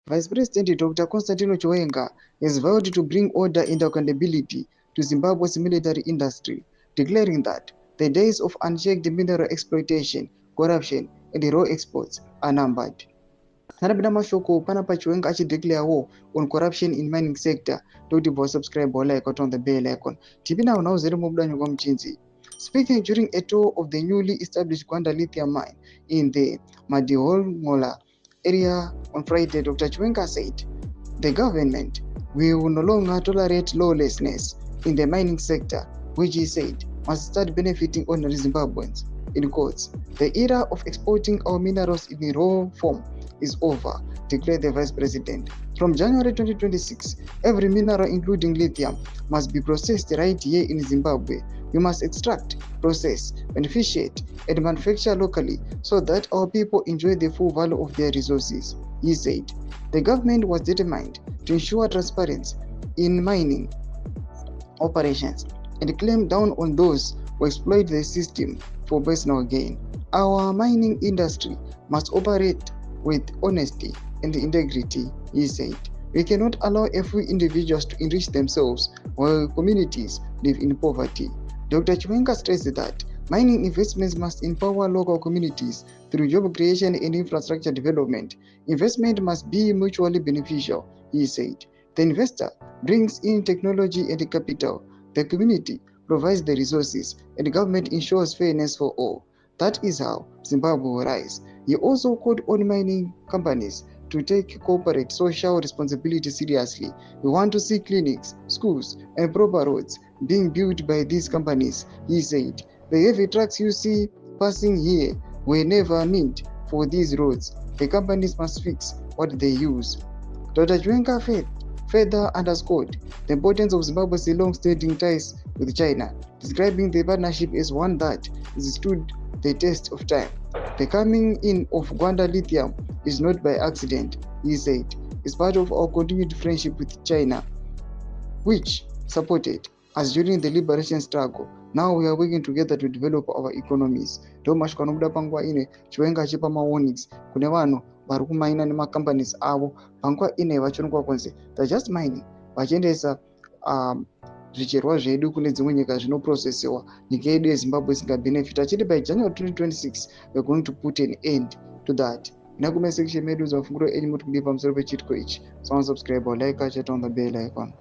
Vice President Dr. Constantino Chiwenga has vowed to bring order and accountability to Zimbabwe's military industry, declaring that the days of unchecked mineral exploitation, corruption, and raw exports are numbered. Narabida mashoko panapa Chiwenga declare war on corruption in mining sector. Don't subscribe or like on the bell icon. Tipina now zero mobile mchinzi. Speaking during a tour of the newly established Gwanda lithium mine in the Madiholmola area on Friday, Dr. Chiwenga said, the government will no longer tolerate lawlessness in the mining sector, which he said must start benefiting ordinary Zimbabweans. In quotes, the era of exporting our minerals in raw form is over, declared the Vice President. From January 2026, every mineral, including lithium, must be processed right here in Zimbabwe. We must extract, process, beneficiate, and manufacture locally so that our people enjoy the full value of their resources, he said. The government was determined to ensure transparency in mining operations and clamp down on those who exploit the system for personal gain. Our mining industry must operate with honesty and integrity, he said. We cannot allow a few individuals to enrich themselves while communities live in poverty. Dr. Chiwenga stressed that mining investments must empower local communities through job creation and infrastructure development. Investment must be mutually beneficial, he said. The investor brings in technology and capital. The community provides the resources, and the government ensures fairness for all. That is how Zimbabwe will rise. He also called on mining companies to take corporate social responsibility seriously. We want to see clinics, schools, and proper roads being built by these companies, he said. The heavy trucks you see passing here were never meant for these roads. The companies must fix what they use. Dr. Chiwenga further underscored the importance of Zimbabwe's long-standing ties with China, describing the partnership as one that has stood the test of time. The coming in of Gwanda lithium is not by accident, he said. It's part of our continued friendship with China, which supported us during the liberation struggle. Now we are working together to develop our economies. Ndomashwa kanobuda panguva ine Chiwenga achipa mawarnings kune vanhu vari kumaina nemacompanies avo panguva ine vachionekwa kunzi they're just mining vachiendesa zvicherwa zvedu kune dzimwe nyika zvinoprocessiwa, nyika yedu yeZimbabwe isingabenefit. Achiti by January 2026 we're going to put an end to that. Nakume section medu za funguro enyu mutu kudipa msoro pechitiko ichi. So subscribe or like, chat on the bell icon.